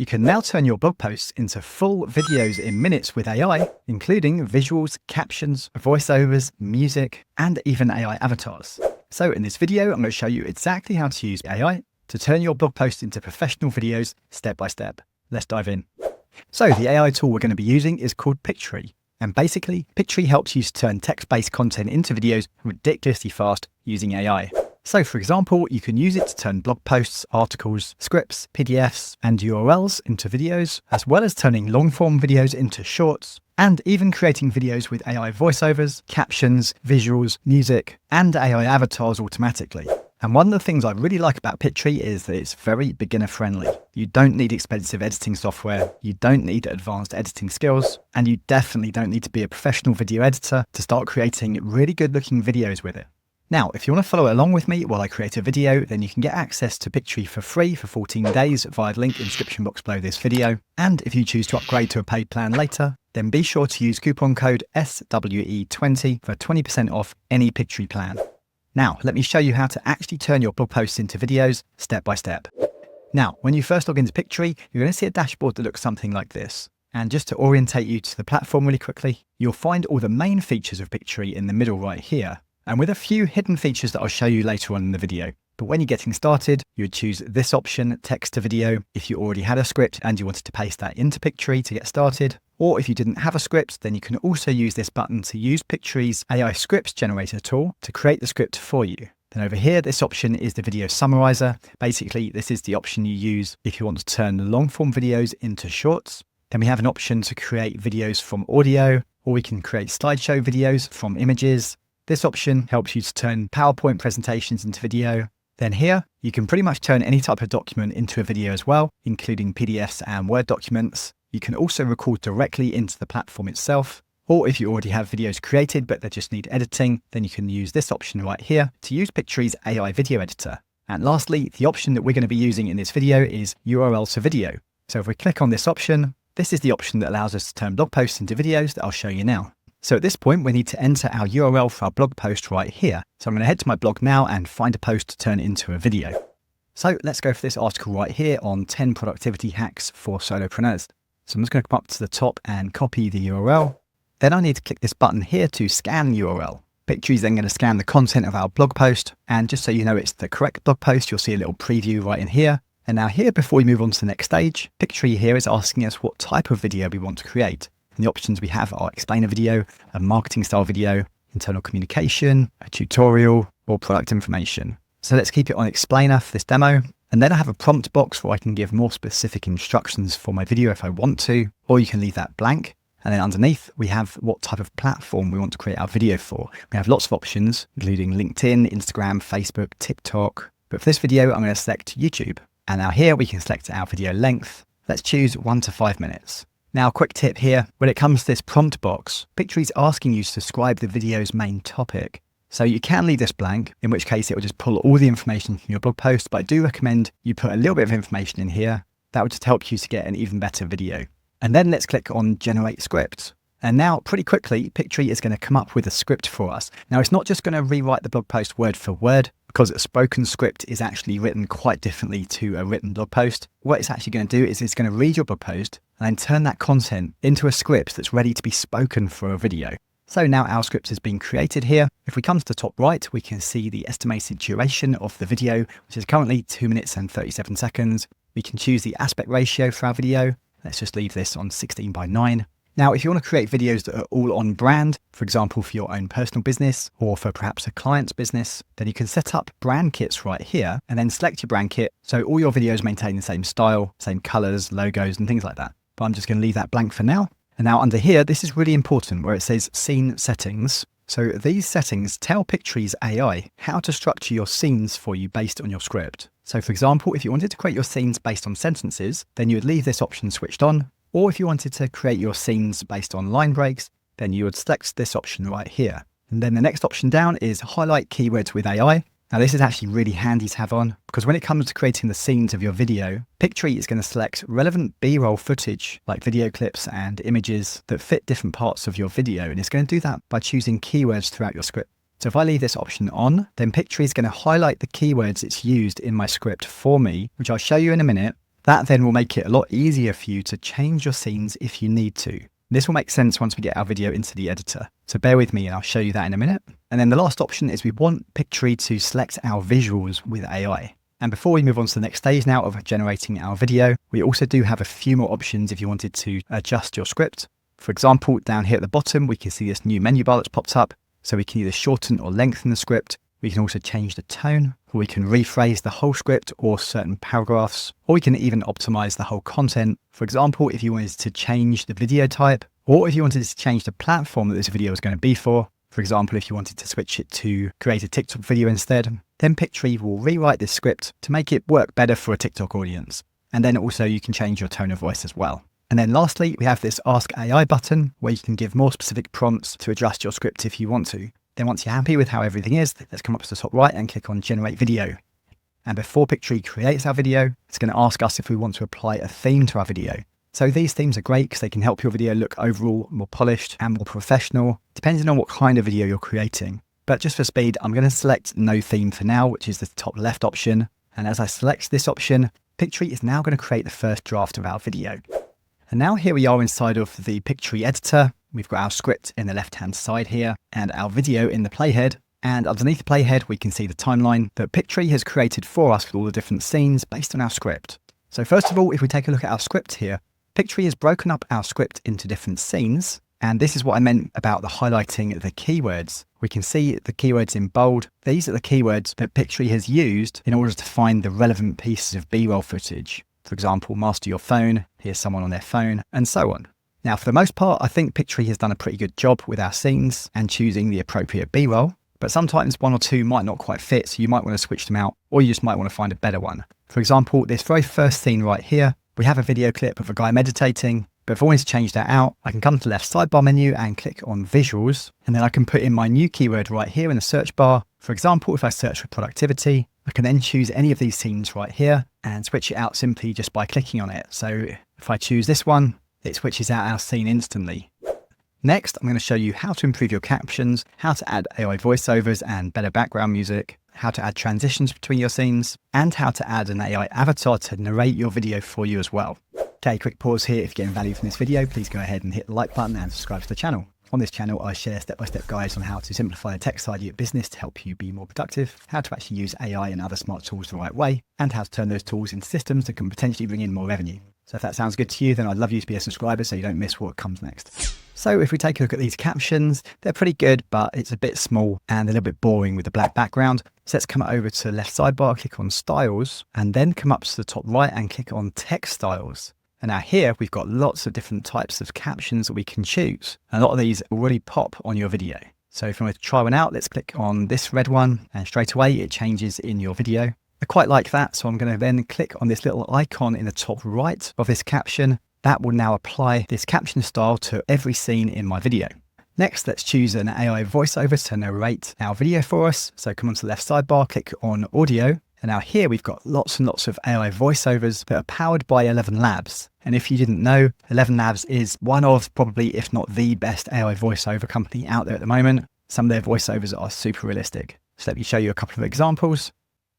You can now turn your blog posts into full videos in minutes with AI, including visuals, captions, voiceovers, music, and even AI avatars. So in this video, I'm going to show you exactly how to use AI to turn your blog posts into professional videos step by step. Let's dive in. So the AI tool we're going to be using is called Pictory. And basically, Pictory helps you to turn text-based content into videos ridiculously fast using AI. So for example, you can use it to turn blog posts, articles, scripts, PDFs, and URLs into videos, as well as turning long-form videos into shorts, and even creating videos with AI voiceovers, captions, visuals, music, and AI avatars automatically. And one of the things I really like about Pictory is that it's very beginner friendly. You don't need expensive editing software, you don't need advanced editing skills, and you definitely don't need to be a professional video editor to start creating really good looking videos with it. Now, if you want to follow along with me while I create a video, then you can get access to Pictory for free for 14 days via the link in the description box below this video. And if you choose to upgrade to a paid plan later, then be sure to use coupon code SWE20 for 20% off any Pictory plan. Now, let me show you how to actually turn your blog posts into videos step by step. Now, when you first log into Pictory, you're going to see a dashboard that looks something like this. And just to orientate you to the platform really quickly, you'll find all the main features of Pictory in the middle right here, and with a few hidden features that I'll show you later on in the video. But when you're getting started, you would choose this option, text to video, if you already had a script and you wanted to paste that into Pictory to get started. Or if you didn't have a script, then you can also use this button to use Pictory's AI scripts generator tool to create the script for you. Then over here, this option is the video summarizer. Basically, this is the option you use if you want to turn long form videos into shorts. Then we have an option to create videos from audio, or we can create slideshow videos from images. This option helps you to turn PowerPoint presentations into video. Then here, you can pretty much turn any type of document into a video as well, including PDFs and Word documents. You can also record directly into the platform itself. Or if you already have videos created, but they just need editing, then you can use this option right here to use Pictory's AI video editor. And lastly, the option that we're going to be using in this video is URL to video. So if we click on this option, this is the option that allows us to turn blog posts into videos that I'll show you now. So at this point, we need to enter our URL for our blog post right here. So I'm going to head to my blog now and find a post to turn into a video. So let's go for this article right here on 10 productivity hacks for solopreneurs. So I'm just going to come up to the top and copy the URL. Then I need to click this button here to scan URL. Pictory is then going to scan the content of our blog post. And just so you know it's the correct blog post, you'll see a little preview right in here. And now here, before we move on to the next stage, Pictory here is asking us what type of video we want to create. And the options we have are explainer video, a marketing style video, internal communication, a tutorial, or product information. So let's keep it on explainer for this demo. And then I have a prompt box where I can give more specific instructions for my video if I want to, or you can leave that blank. And then underneath, we have what type of platform we want to create our video for. We have lots of options, including LinkedIn, Instagram, Facebook, TikTok. But for this video, I'm going to select YouTube. And now here we can select our video length. Let's choose 1 to 5 minutes. Now, a quick tip here, when it comes to this prompt box, Pictory is asking you to describe the video's main topic. So you can leave this blank, in which case it will just pull all the information from your blog post, but I do recommend you put a little bit of information in here. That will just help you to get an even better video. And then let's click on Generate Script. And now, pretty quickly, Pictory is going to come up with a script for us. Now, it's not just going to rewrite the blog post word for word, because a spoken script is actually written quite differently to a written blog post. What it's actually going to do is it's going to read your blog post and then turn that content into a script that's ready to be spoken for a video. So now our script has been created here. If we come to the top right, we can see the estimated duration of the video, which is currently 2 minutes and 37 seconds. We can choose the aspect ratio for our video. Let's just leave this on 16:9. Now, if you want to create videos that are all on brand, for example, for your own personal business or for perhaps a client's business, then you can set up brand kits right here and then select your brand kit. So all your videos maintain the same style, same colors, logos, and things like that. But I'm just going to leave that blank for now. And now under here, this is really important where it says scene settings. So these settings tell Pictory's AI how to structure your scenes for you based on your script. So for example, if you wanted to create your scenes based on sentences, then you would leave this option switched on. Or if you wanted to create your scenes based on line breaks, then you would select this option right here. And then the next option down is highlight keywords with AI. Now this is actually really handy to have on because when it comes to creating the scenes of your video, Pictory is going to select relevant B-roll footage like video clips and images that fit different parts of your video. And it's going to do that by choosing keywords throughout your script. So if I leave this option on, then Pictory is going to highlight the keywords it's used in my script for me, which I'll show you in a minute. That then will make it a lot easier for you to change your scenes if you need to. This will make sense once we get our video into the editor. So bear with me and I'll show you that in a minute. And then the last option is we want Pictory to select our visuals with AI. And before we move on to the next stage now of generating our video, we also do have a few more options if you wanted to adjust your script. For example, down here at the bottom, we can see this new menu bar that's popped up. So we can either shorten or lengthen the script. We can also change the tone, or we can rephrase the whole script or certain paragraphs, or we can even optimize the whole content. For example, if you wanted to change the video type, or if you wanted to change the platform that this video is going to be for example, if you wanted to switch it to create a TikTok video instead, then Pictory will rewrite this script to make it work better for a TikTok audience. And then also you can change your tone of voice as well. And then lastly, we have this Ask AI button where you can give more specific prompts to adjust your script if you want to. Then once you're happy with how everything is, let's come up to the top right and click on Generate Video. And before Pictory creates our video, it's going to ask us if we want to apply a theme to our video. So these themes are great because they can help your video look overall more polished and more professional, depending on what kind of video you're creating. But just for speed, I'm going to select no theme for now, which is the top left option. And as I select this option, Pictory is now going to create the first draft of our video. And now here we are inside of the Pictory editor. We've got our script in the left-hand side here and our video in the playhead. And underneath the playhead, we can see the timeline that Pictory has created for us with all the different scenes based on our script. So first of all, if we take a look at our script here, Pictory has broken up our script into different scenes. And this is what I meant about the highlighting the keywords. We can see the keywords in bold. These are the keywords that Pictory has used in order to find the relevant pieces of B-roll footage. For example, master your phone, here's someone on their phone, and so on. Now, for the most part, I think Pictory has done a pretty good job with our scenes and choosing the appropriate B-roll. But sometimes one or two might not quite fit, so you might want to switch them out, or you just might want to find a better one. For example, this very first scene right here, we have a video clip of a guy meditating, but if I wanted to change that out, I can come to the left sidebar menu and click on visuals, and then I can put in my new keyword right here in the search bar. For example, if I search for productivity, I can then choose any of these scenes right here and switch it out simply just by clicking on it. So if I choose this one, it switches out our scene instantly. Next, I'm going to show you how to improve your captions, how to add AI voiceovers and better background music, how to add transitions between your scenes, and how to add an AI avatar to narrate your video for you as well. Okay, quick pause here. If you're getting value from this video, please go ahead and hit the like button and subscribe to the channel. On this channel, I share step-by-step guides on how to simplify the tech side of your business to help you be more productive, how to actually use AI and other smart tools the right way, and how to turn those tools into systems that can potentially bring in more revenue. So if that sounds good to you, then I'd love you to be a subscriber so you don't miss what comes next. So if we take a look at these captions, they're pretty good, but it's a bit small and a little bit boring with the black background. So let's come over to the left sidebar, click on styles, and then come up to the top right and click on text styles. And now here we've got lots of different types of captions that we can choose. A lot of these already pop on your video. So if you want to try one out, let's click on this red one and straight away it changes in your video. I quite like that. So I'm going to then click on this little icon in the top right of this caption. That will now apply this caption style to every scene in my video. Next, let's choose an AI voiceover to narrate our video for us. So come onto the left sidebar, click on audio. And now here we've got lots and lots of AI voiceovers that are powered by 11 Labs. And if you didn't know, 11 Labs is one of probably, if not the best AI voiceover company out there at the moment. Some of their voiceovers are super realistic. So let me show you a couple of examples.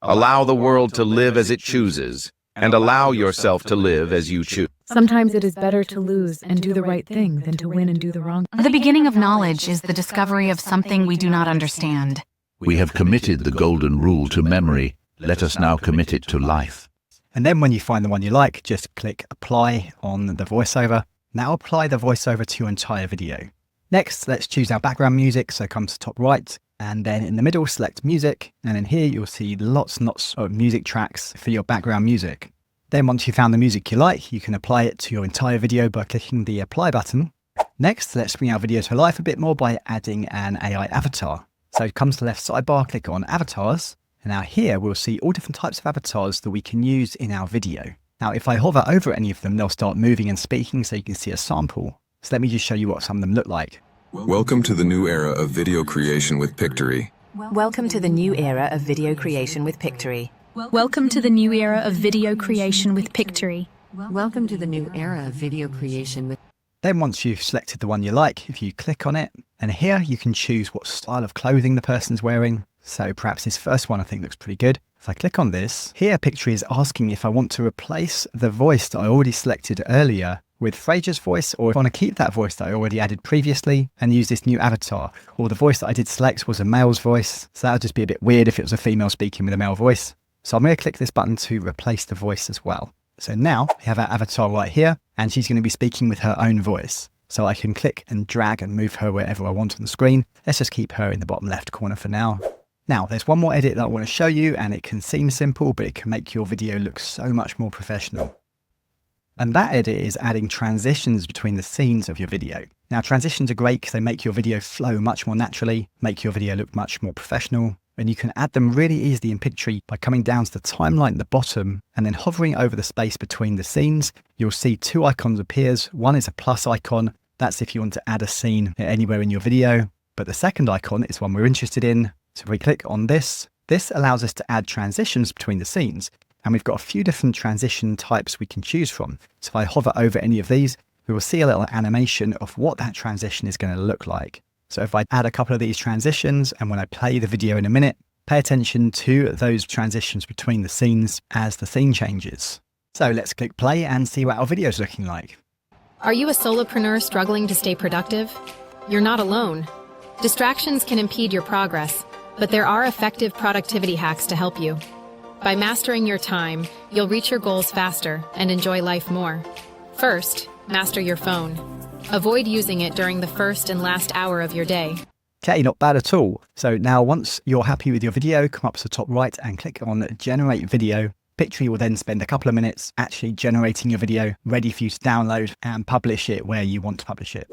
Allow the world to live as it chooses, and allow yourself to live as you choose. Sometimes it is better to lose and do the right thing than to win and do the wrong. The beginning of knowledge is the discovery of something we do not understand. We have committed the golden rule to memory. Let us now commit it to life. And then when you find the one you like, just click apply on the voiceover. Now apply the voiceover to your entire video. Next, let's choose our background music. So come to the top right, and then in the middle, select music. And in here, you'll see lots and lots of music tracks for your background music. Then once you've found the music you like, you can apply it to your entire video by clicking the apply button. Next, let's bring our video to life a bit more by adding an AI avatar. So come to the left sidebar, click on avatars. And now here we'll see all different types of avatars that we can use in our video. Now, if I hover over any of them, they'll start moving and speaking so you can see a sample. So let me just show you what some of them look like. Welcome to the new era of video creation with Pictory. Welcome to the new era of video creation with Pictory. Welcome to the new era of video creation with Pictory. Welcome to the new era of video creation with. Then once you've selected the one you like, if you click on it, and here you can choose what style of clothing the person's wearing. So perhaps this first one I think looks pretty good. If I click on this, here Pictory is asking if I want to replace the voice that I already selected earlier with Fraser's voice, or if I want to keep that voice that I already added previously and use this new avatar. Or the voice that I did select was a male's voice, so that would just be a bit weird if it was a female speaking with a male voice. So I'm going to click this button to replace the voice as well. So now we have our avatar right here, and she's going to be speaking with her own voice. So I can click and drag and move her wherever I want on the screen. Let's just keep her in the bottom left corner for now. Now, there's one more edit that I want to show you, and it can seem simple, but it can make your video look so much more professional. And that edit is adding transitions between the scenes of your video. Now, transitions are great because they make your video flow much more naturally, make your video look much more professional, and you can add them really easily in Pictory by coming down to the timeline at the bottom and then hovering over the space between the scenes. You'll see two icons appear. One is a plus icon. That's if you want to add a scene anywhere in your video. But the second icon is one we're interested in. So if we click on this, this allows us to add transitions between the scenes. And we've got a few different transition types we can choose from. So if I hover over any of these, we will see a little animation of what that transition is going to look like. So if I add a couple of these transitions, and when I play the video in a minute, pay attention to those transitions between the scenes as the scene changes. So let's click play and see what our video is looking like. Are you a solopreneur struggling to stay productive? You're not alone. Distractions can impede your progress, but there are effective productivity hacks to help you. By mastering your time, you'll reach your goals faster and enjoy life more. First, master your phone. Avoid using it during the first and last hour of your day. Okay, not bad at all. So now once you're happy with your video, come up to the top right and click on Generate Video. Pictory will then spend a couple of minutes actually generating your video, ready for you to download and publish it where you want to publish it.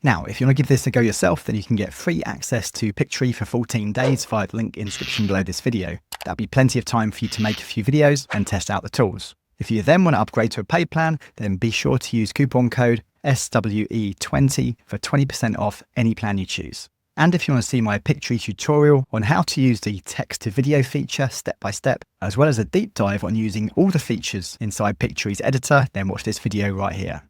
Now, if you want to give this a go yourself, then you can get free access to Pictory for 14 days via the link in the description below this video. That'll be plenty of time for you to make a few videos and test out the tools. If you then want to upgrade to a paid plan, then be sure to use coupon code SWE20 for 20% off any plan you choose. And if you want to see my Pictory tutorial on how to use the text-to-video feature step by step, as well as a deep dive on using all the features inside Pictory's editor, then watch this video right here.